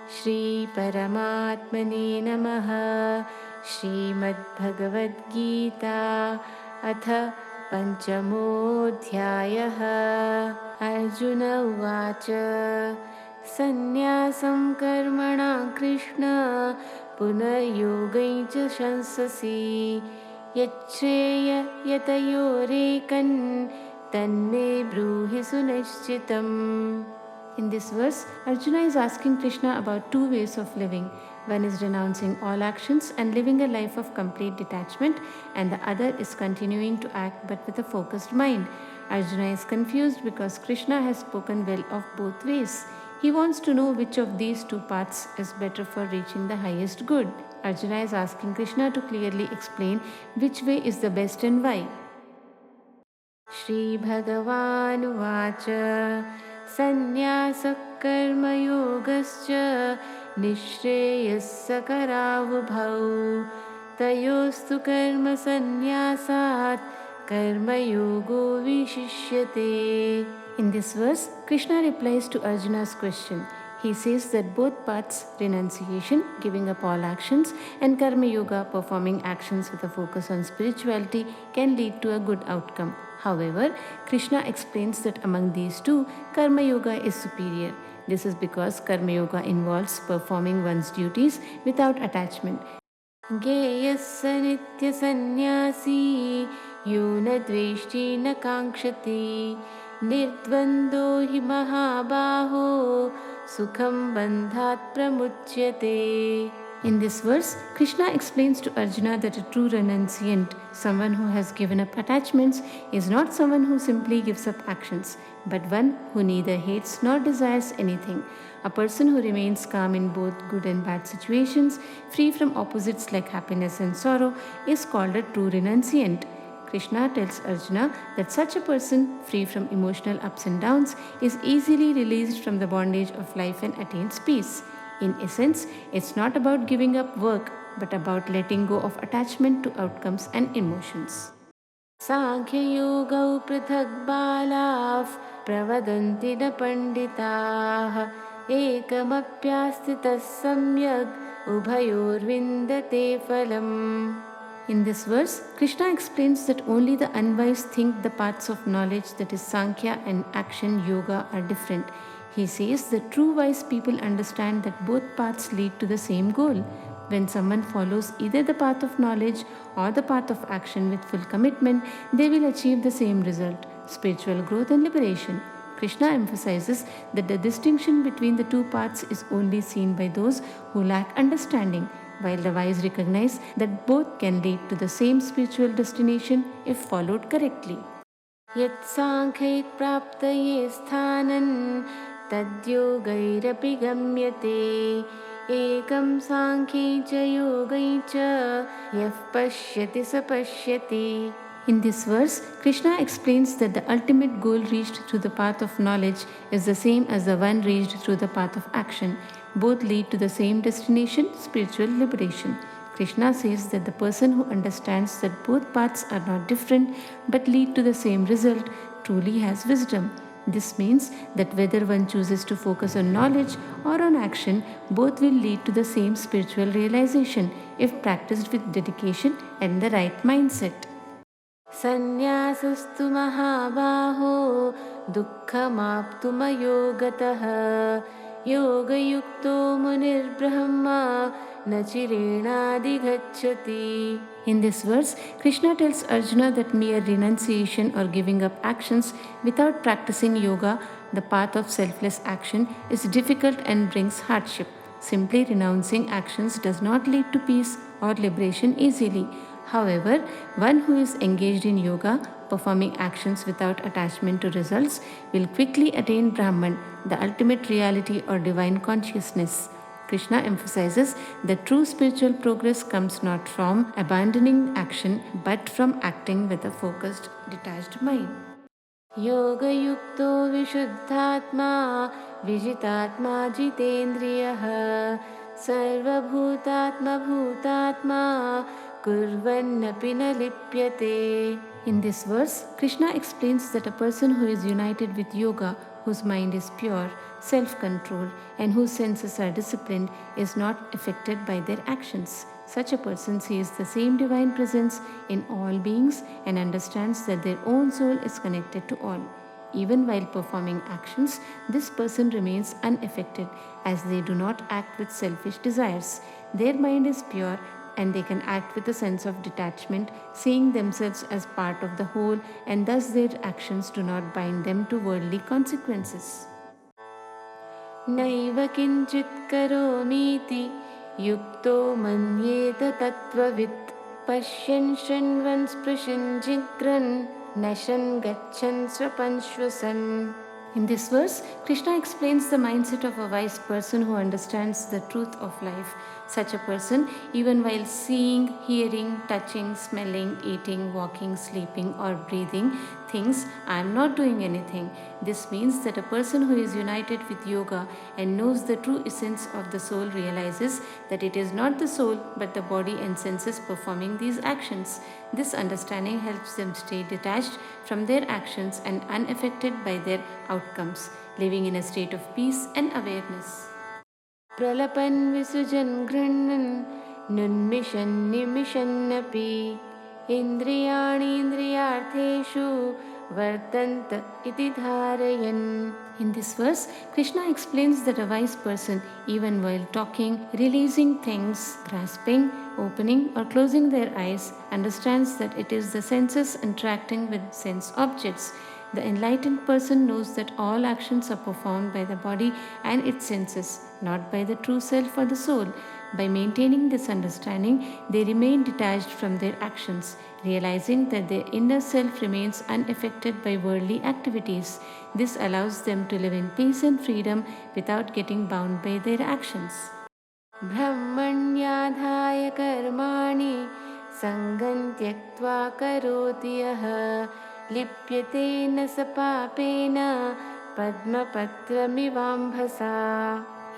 Shri Paramatmane Namaha. Shrimad Bhagavad Gita Atha Panchamodhyayaha. Arjuna Uvacha Sannyasam Karmana Krishna Punaryogaincha Shansasi Yachreya Yatayorekan Tanme Bruhi Sunishchitam. In this verse, Arjuna is asking Krishna about two ways of living. One is renouncing all actions and living a life of complete detachment, and the other is continuing to act but with a focused mind. Arjuna is confused because Krishna has spoken well of both ways. He wants to know which of these two paths is better for reaching the highest good. Arjuna is asking Krishna to clearly explain which way is the best and why. Shri Bhagavan Uvacha Sannyasa Karma Yogascha Nishreyasa Karavubhau Tayostu Karma Sanyasat Karma Yogo Vishishyate. In this verse, Krishna replies to Arjuna's question. He says that both paths, renunciation, giving up all actions, and Karma Yoga, performing actions with a focus on spirituality, can lead to a good outcome. However, Krishna explains that among these two, Karma Yoga is superior. This is because Karma Yoga involves performing one's duties without attachment. Geyassa nitya sannyasi yona dveshti na kankshati nirdvando hi mahabaho sukham bandhat pramuchyate. In this verse, Krishna explains to Arjuna that a true renunciant, someone who has given up attachments, is not someone who simply gives up actions, but one who neither hates nor desires anything. A person who remains calm in both good and bad situations, free from opposites like happiness and sorrow, is called a true renunciant. Krishna tells Arjuna that such a person, free from emotional ups and downs, is easily released from the bondage of life and attains peace. In essence, it's not about giving up work, but about letting go of attachment to outcomes and emotions. Sankhya Yoga Prithak Balav Pravadanti na Panditaah Ekamapyastitas Samyak Ubhayor Vindate Phalam. In this verse, Krishna explains that only the unwise think the paths of knowledge, that is Sankhya and action yoga, are different. He says that true wise people understand that both paths lead to the same goal. When someone follows either the path of knowledge or the path of action with full commitment, they will achieve the same result: spiritual growth and liberation. Krishna emphasizes that the distinction between the two paths is only seen by those who lack understanding, while the wise recognize that both can lead to the same spiritual destination if followed correctly. Yat sankhait praptaye sthanan तद्योगैरपि गम्यते एकं सांख्ये च योगै च यः पश्यति स पश्यति. In this verse, Krishna explains that the ultimate goal reached through the path of knowledge is the same as the one reached through the path of action. Both lead to the same destination, spiritual liberation. Krishna says that the person who understands that both paths are not different but lead to the same result truly has wisdom. This means that whether one chooses to focus on knowledge or on action, both will lead to the same spiritual realization if practiced with dedication and the right mindset. Sannyasastu mahabaho dukkhamaptumayo gatah yoga yukto munir brahma nachirenadi. In this verse, Krishna tells Arjuna that mere renunciation or giving up actions without practicing yoga, the path of selfless action, is difficult and brings hardship. Simply renouncing actions does not lead to peace or liberation easily. However, one who is engaged in yoga, performing actions without attachment to results, will quickly attain Brahman, the ultimate reality or divine consciousness. Krishna emphasizes that true spiritual progress comes not from abandoning action but from acting with a focused, detached mind. Yoga yukto vishuddhatma vijitatma jitendriyah sarva bhutatma bhutatma kurvannapi na lipyate. In this verse, Krishna explains that a person who is united with yoga whose mind is pure, self-controlled, and whose senses are disciplined, is not affected by their actions. Such a person sees the same divine presence in all beings and understands that their own soul is connected to all. Even while performing actions, this person remains unaffected as they do not act with selfish desires. Their mind is pure and they can act with a sense of detachment, seeing themselves as part of the whole, and thus their actions do not bind them to worldly consequences. नैव किञ्चित् करोमीति युक्तो मन्येत तत्त्ववित् पश्यन् शृण्वन् स्पृशन् जिघ्रन् नशन् गच्छन् स्वपन् श्वसन्. In this verse, Krishna explains the mindset of a wise person who understands the truth of life. Such a person, even while seeing, hearing, touching, smelling, eating, walking, sleeping, or breathing, thinks, I am not doing anything. This means that a person who is united with yoga and knows the true essence of the soul realizes that it is not the soul but the body and senses performing these actions. This understanding helps them stay detached from their actions and unaffected by their outcomes, living in a state of peace and awareness. Pralapan visujan grinnan nunmishan nimishannapi indriyani indriyartheshu vartanta iti dharayan. In this verse, Krishna explains that a wise person, even while talking, releasing things, grasping, opening or closing their eyes, understands that it is the senses interacting with sense objects. The enlightened person knows that all actions are performed by the body and its senses, not by the true self or the soul. By maintaining this understanding, they remain detached from their actions, realizing that their inner self remains unaffected by worldly activities. This allows them to live in peace and freedom without getting bound by their actions. ब्रह्मण्याधाय कर्माणि सङ्गं त्यक्त्वा करोति यः लिप्यते न स पापेन padmapatramivambhasa.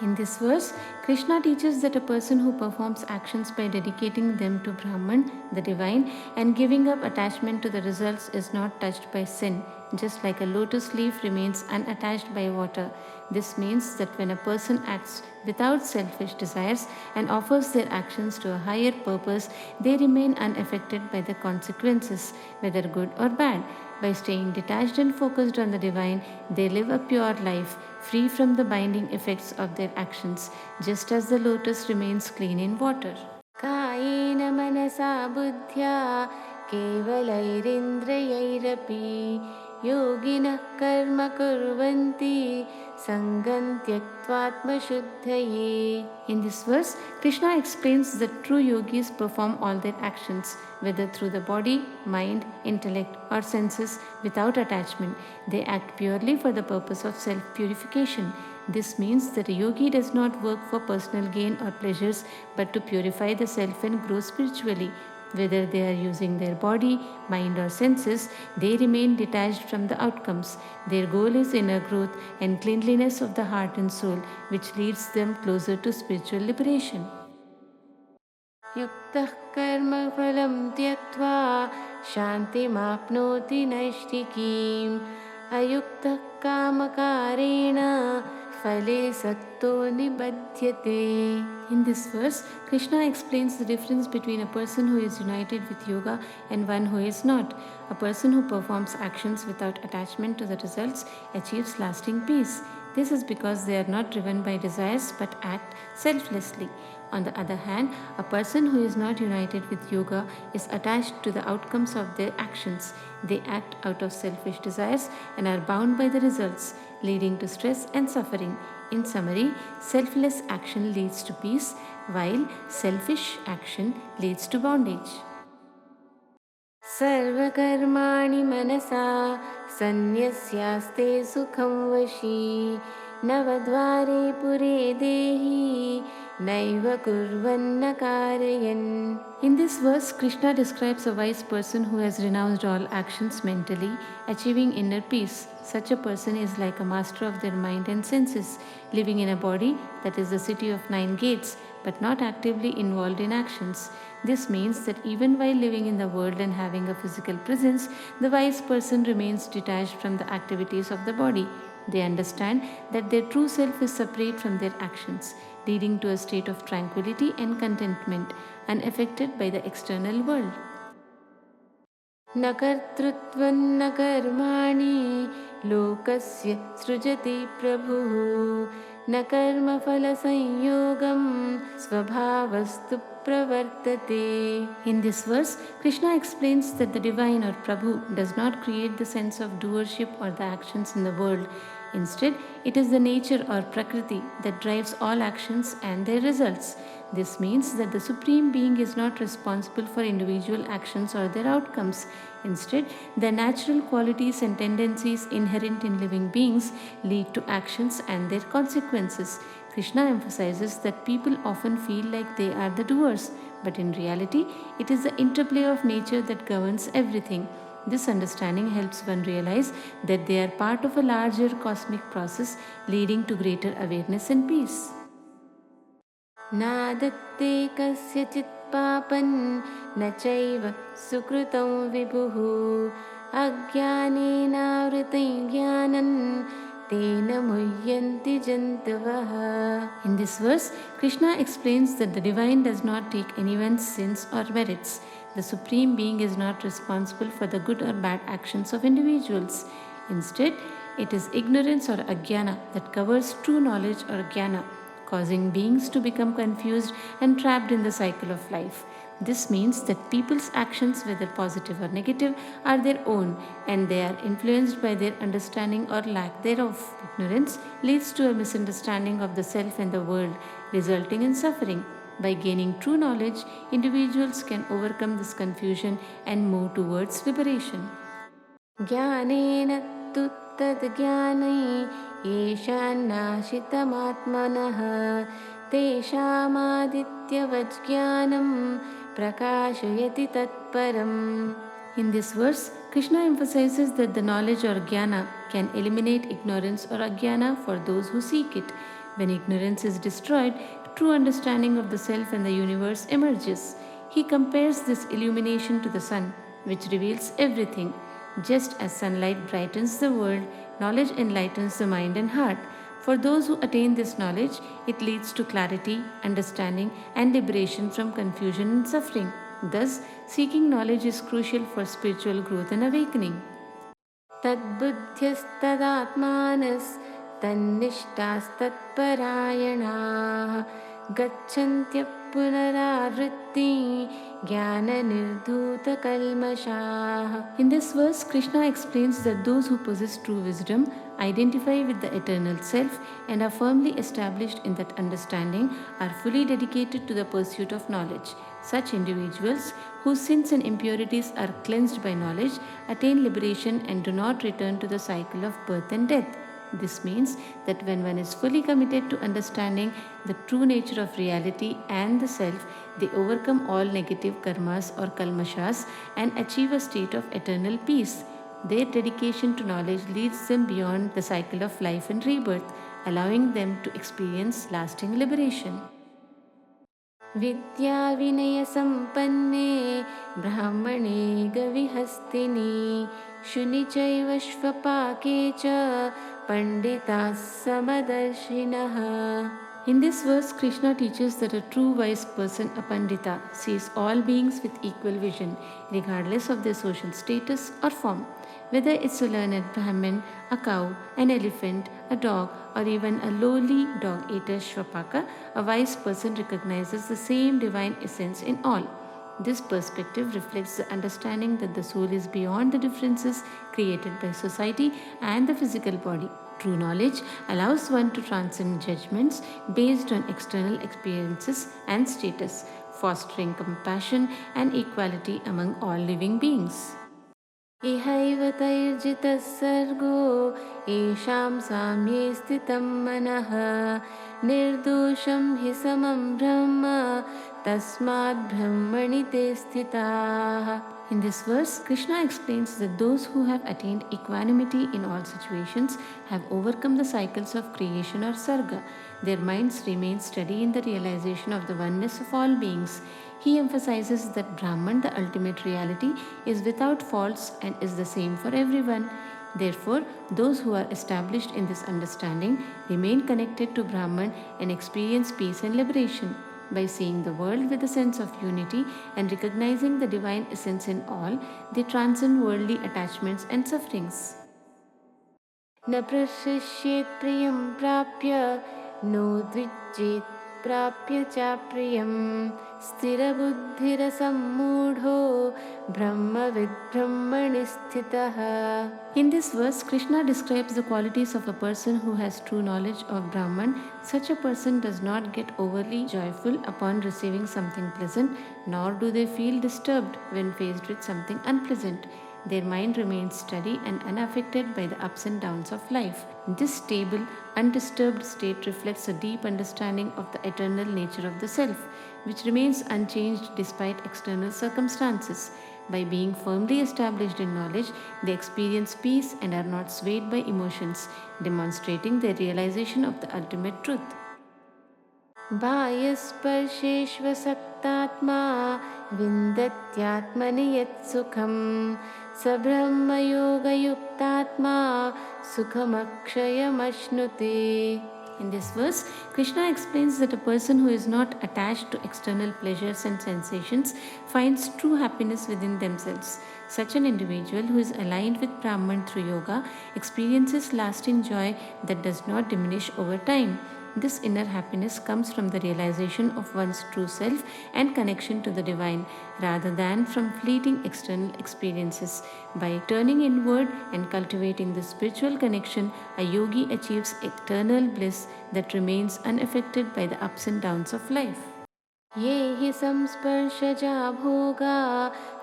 In this verse, Krishna teaches that a person who performs actions by dedicating them to Brahman, the divine, and giving up attachment to the results is not touched by sin, just like a lotus leaf remains unattached by water. This means that when a person acts without selfish desires and offers their actions to a higher purpose, they remain unaffected by the consequences, whether good or bad. By staying detached and focused on the divine, they live a pure life, free from the binding effects of their actions, just as the lotus remains clean in water. Kayena manasa buddhya kevalairindrayairapi yoginah karma kurvanti sangam tyaktva shuddhaye. In this verse, Krishna explains that true yogis perform all their actions, whether through the body, mind, intellect, or senses, without attachment. They act purely for the purpose of self-purification. This means that a yogi does not work for personal gain or pleasures, but to purify the self and grow spiritually. Whether they are using their body, mind, or senses, they remain detached from the outcomes. Their goal is inner growth and cleanliness of the heart and soul, which leads them closer to spiritual liberation. Yuktah karma phalam tyaktva shantimapnoti naishtikim ayuktah kamakarena phale sakto nibadhyate. In this verse, Krishna explains the difference between a person who is united with yoga and one who is not. A person who performs actions without attachment to the results achieves lasting peace. This is because they are not driven by desires but act selflessly. On the other hand, a person who is not united with yoga is attached to the outcomes of their actions. They act out of selfish desires and are bound by the results, leading to stress and suffering. In summary, selfless action leads to peace, while selfish action leads to bondage. Sarvakarmani manasa sanyasyaste sukham vashi navadvare pure dehi naiva kurvanna karayan. In this verse, Krishna describes a wise person who has renounced all actions mentally, achieving inner peace. Such a person is like a master of their mind and senses, living in a body that is the city of 9 gates, but not actively involved in actions. This means that even while living in the world and having a physical presence, the wise person remains detached from the activities of the body. They understand that their true self is separate from their actions, leading to a state of tranquility and contentment, unaffected by the external world. न कर्तृत्वं न कर्माणि लोकस्य सृजति प्रभुः न कर्मफलसंयोगं स्वभावस्तु pravartate. In this verse, Krishna explains that the divine or Prabhu does not create the sense of doership or the actions in the world. Instead, it is the nature or Prakriti that drives all actions and their results. This means that the Supreme Being is not responsible for individual actions or their outcomes. Instead, the natural qualities and tendencies inherent in living beings lead to actions and their consequences. Krishna emphasizes that people often feel like they are the doers, but in reality, it is the interplay of nature that governs everything. This understanding helps one realize that they are part of a larger cosmic process leading to greater awareness and peace. नादत्ते कस्यचित् पापं न चैव सुकृतं विभुः अज्ञानेनावृतं ज्ञानं तेन मुह्यन्ति जन्तवः. In this verse, Krishna explains that the divine does not take anyone's sins or merits. The Supreme Being is not responsible for the good or bad actions of individuals. Instead, it is ignorance or ajnana that covers true knowledge or jnana, causing beings to become confused and trapped in the cycle of life. This means that people's actions, whether positive or negative, are their own and they are influenced by their understanding or lack thereof. Ignorance leads to a misunderstanding of the self and the world, resulting in suffering. By gaining true knowledge, individuals can overcome this confusion and move towards liberation. Jnanena tu tad jnanai yeshanashitamatmanah teshamadityavaj prakashayati tatparam. In this verse, Krishna emphasizes that the knowledge or jnana can eliminate ignorance or ajnana for those who seek it. When ignorance is destroyed, true understanding of the self and the universe emerges. He compares this illumination to the sun, which reveals everything. Just as sunlight brightens the world, knowledge enlightens the mind and heart. For those who attain this knowledge, it leads to clarity, understanding, and liberation from confusion and suffering. Thus, seeking knowledge is crucial for spiritual growth and awakening. Tadbuddhyastadaatmanas tannishtastatparayanah gacchantya punarāvritti jnana nirdhuta kalmashah. In this verse, Krishna explains that those who possess true wisdom identify with the eternal self and are firmly established in that understanding are fully dedicated to the pursuit of knowledge. Such individuals, whose sins and impurities are cleansed by knowledge, attain liberation and do not return to the cycle of birth and death. This means that when one is fully committed to understanding the true nature of reality and the self, they overcome all negative karmas or kalmashas and achieve a state of eternal peace. Their dedication to knowledge leads them beyond the cycle of life and rebirth, allowing them to experience lasting liberation. Vidya Vinaya Sampanne Brahmane Gavihastini Shuni Chaiva Shvapake Cha Pandita Samadarshinaha. In this verse, Krishna teaches that a true wise person, a Pandita, sees all beings with equal vision, regardless of their social status or form. Whether it's a learned Brahmin, a cow, an elephant, a dog, or even a lowly dog-eater Shvapaka, a wise person recognizes the same divine essence in all. This perspective reflects the understanding that the soul is beyond the differences created by society and the physical body. True knowledge allows one to transcend judgments based on external experiences and status, fostering compassion and equality among all living beings. Ihaiva tairjita sargo esham samye sthitam manah nirdosham hi samam brahma tasmad brahmani te sthitah. In this verse, Krishna explains that those who have attained equanimity in all situations have overcome the cycles of creation or sarga. Their minds remain steady in the realization of the oneness of all beings. He emphasizes that Brahman, the ultimate reality, is without faults and is the same for everyone. Therefore, those who are established in this understanding remain connected to Brahman and experience peace and liberation. By seeing the world with a sense of unity and recognizing the divine essence in all, they transcend worldly attachments and sufferings. न प्रशस्येत् प्रियं प्राप्य नोद्विज्येत् प्राप्य च प्रियं स्थिरबुद्धिरसम्मूढो ब्रह्मविद् ब्रह्मणि स्थितः. In this verse, Krishna describes the qualities of a person who has true knowledge of Brahman. Such a person does not get overly joyful upon receiving something pleasant, nor do they feel disturbed when faced with something unpleasant. Their mind remains steady and unaffected by the ups and downs of life. This stable, undisturbed state reflects a deep understanding of the eternal nature of the self, which remains unchanged despite external circumstances. By being firmly established in knowledge, they experience peace and are not swayed by emotions, demonstrating their realization of the ultimate truth. बाह्यस्पर्शेष्वसक्तात्मा विन्दत्यात्मनि यत्सुखं स ब्रह्मयोगयुक्तात्मा सुखमक्षयमश्नुते. In this verse, Krishna explains that a person who is not attached to external pleasures and sensations finds true happiness within themselves. Such an individual who is aligned with Brahman through yoga experiences lasting joy that does not diminish over time. This inner happiness comes from the realization of one's true self and connection to the divine, rather than from fleeting external experiences. By turning inward and cultivating this spiritual connection, a yogi achieves eternal bliss that remains unaffected by the ups and downs of life. ये हि संस्पर्शजा भोगा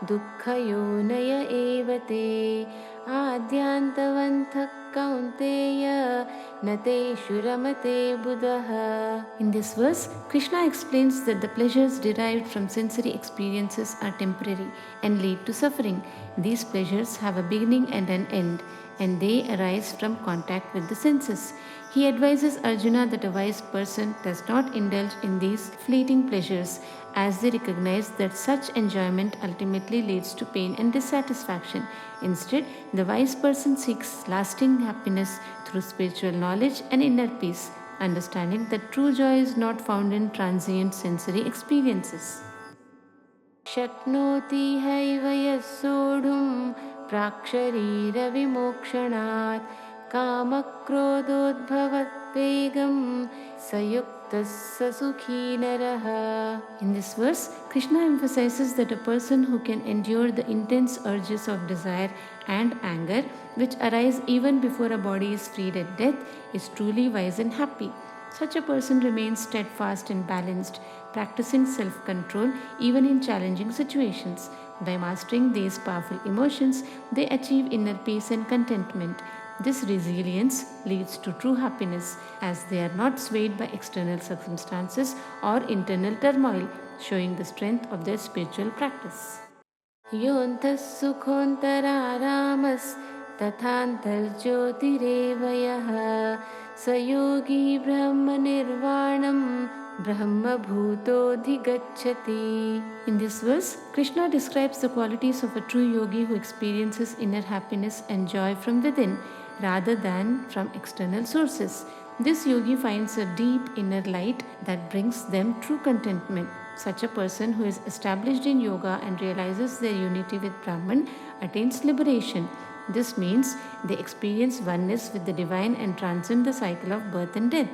दुःखयोनय एव ते आद्यान्तवन्तः कौन्तेय न तेषु रमते बुधः. In this verse, Krishna explains that the pleasures derived from sensory experiences are temporary and lead to suffering. These pleasures have a beginning and an end, and they arise from contact with the senses. He advises Arjuna that a wise person does not indulge in these fleeting pleasures, as they recognize that such enjoyment ultimately leads to pain and dissatisfaction. Instead, the wise person seeks lasting happiness through spiritual knowledge and inner peace, understanding that true joy is not found in transient sensory experiences. शक्नोति हैव यः सोढुं प्राक्शरीरविमोक्षणात् कामक्रोधोद्भवद्वेगं सयुक्तः स सुखी नरः. In this verse, Krishna emphasizes that a person who can endure the intense urges of desire and anger, which arise even before a body is freed at death, is truly wise and happy. Such a person remains steadfast and balanced, practicing self-control even in challenging situations. By mastering these powerful emotions, they achieve inner peace and contentment. This resilience leads to true happiness, as they are not swayed by external circumstances or internal turmoil, showing the strength of their spiritual practice. योऽन्तः सुखोऽन्तरारामस् तथान्तर्ज्योतिरेव यः स योगी ब्रह्मनिर्वाणं ब्रह्मभूतोऽधिगच्छति. In this verse, Krishna describes the qualities of a true yogi who experiences inner happiness and joy from within, rather than from external sources. This yogi finds a deep inner light that brings them true contentment. Such a person who is established in yoga and realizes their unity with Brahman attains liberation. This means they experience oneness with the divine and transcend the cycle of birth and death.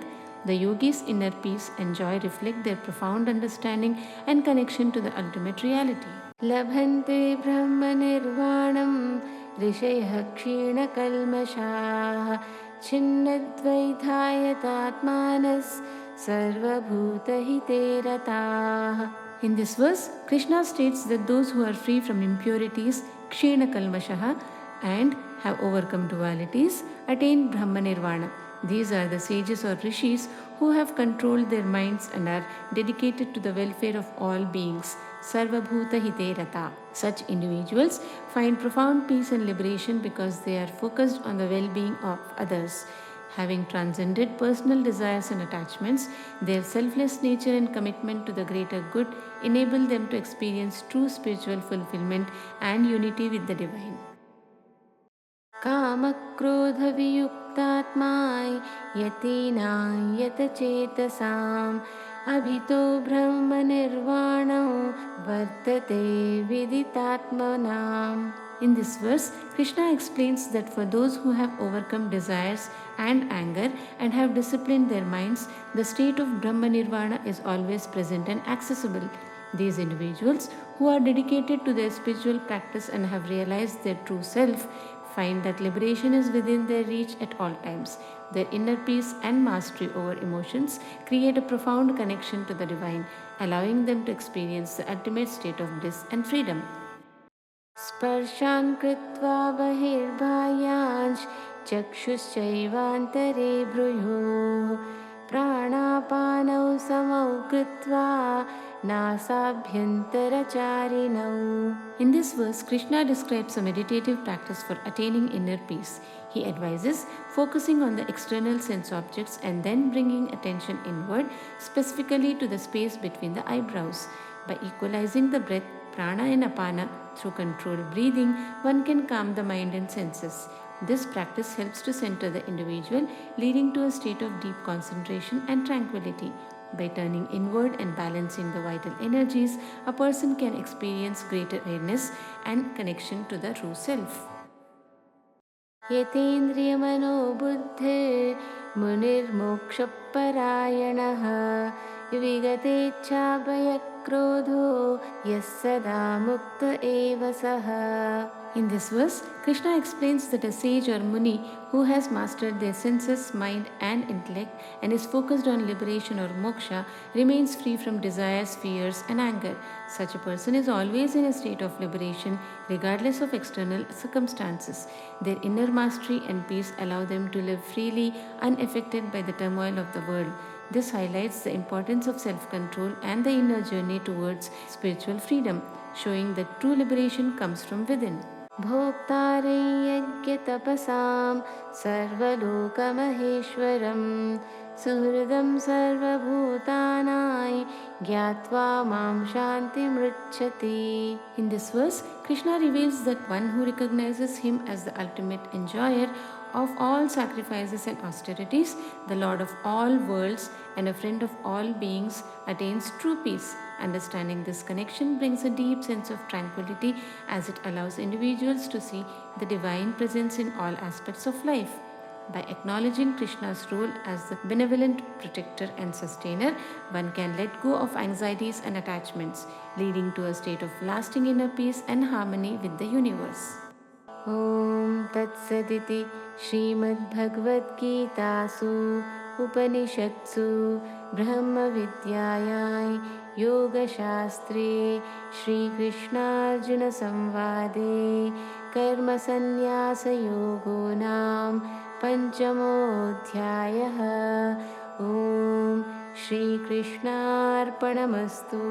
The yogi's inner peace and joy reflect their profound understanding and connection to the ultimate reality. Labhante brahma nirvanam rishayah ksheenakalmashaah chinnadvaidhayatatmanas sarvabhutahite rataah. In this verse, Krishna states that those who are free from impurities, ksheenakalmashaah, and have overcome dualities attain Brahma Nirvana. These are the sages or rishis who have controlled their minds and are dedicated to the welfare of all beings. Sarvabhuta hite rata. Such individuals find profound peace and liberation because they are focused on the well-being of others. Having transcended personal desires and attachments, their selfless nature and commitment to the greater good enable them to experience true spiritual fulfillment and unity with the divine. कामक्रोधवियुक्तात्मा यतीनां यतचेतसाम् अभितो ब्रह्मनिर्वाणो वर्तते विदितात्मनाम्. In this verse, Krishna explains that for those who have overcome desires and anger and have disciplined their minds, the state of Brahma Nirvana is always present and accessible. These individuals who are dedicated to their spiritual practice and have realized their true self find that liberation is within their reach at all times. Their inner peace and mastery over emotions create a profound connection to the divine, allowing them to experience the ultimate state of bliss and freedom. स्पर्शान् कृत्वा बहिर्बाह्याञ्च चक्षुश्चैवान्तरे भ्रुयोः प्राणापानौ समौ कृत्वा नासाभ्यन्तरचारिणौ. In this verse, Krishna describes a meditative practice for attaining inner peace. He advises focusing on the external sense objects and then bringing attention inward, specifically to the space between the eyebrows. By equalizing the breath, prana and apana through controlled breathing, one can calm the mind and senses. This practice helps to center the individual, leading to a state of deep concentration and tranquility. By turning inward and balancing the vital energies, a person can experience greater awareness and connection to the true self. यतेन्द्रियमनोबुद्धिर् मुनिर्मोक्षपरायणः विगतेच्छाभयक्रोधो यः सदा मुक्त एव सः. In this verse, Krishna explains that a sage or muni who has mastered their senses, mind and intellect and is focused on liberation or moksha remains free from desires, fears and anger. Such a person is always in a state of liberation regardless of external circumstances. Their inner mastery and peace allow them to live freely, unaffected by the turmoil of the world. This highlights the importance of self-control and the inner journey towards spiritual freedom, showing that true liberation comes from within. भोक्तारं यज्ञतपसां सर्वलोकमहेश्वरं सुहृदं सर्वभूतानां ज्ञात्वा मां शान्तिमृच्छति. In this verse, Krishna reveals that one who recognizes him as the ultimate enjoyer of all sacrifices and austerities, the Lord of all worlds and a friend of all beings, attains true peace. Understanding this connection brings a deep sense of tranquility as it allows individuals to see the divine presence in all aspects of life. By acknowledging Krishna's role as the benevolent protector and sustainer, one can let go of anxieties and attachments, leading to a state of lasting inner peace and harmony with the universe. Om Tat Saditi Srimad Gitasu Upanishatsu Brahma Vidyayai Yoga Shastre Shri Krishna Arjuna Samvade Karma Sanyasa Yogo Nam Panchamodhyayah. Om Shri Krishna Arpanamastu.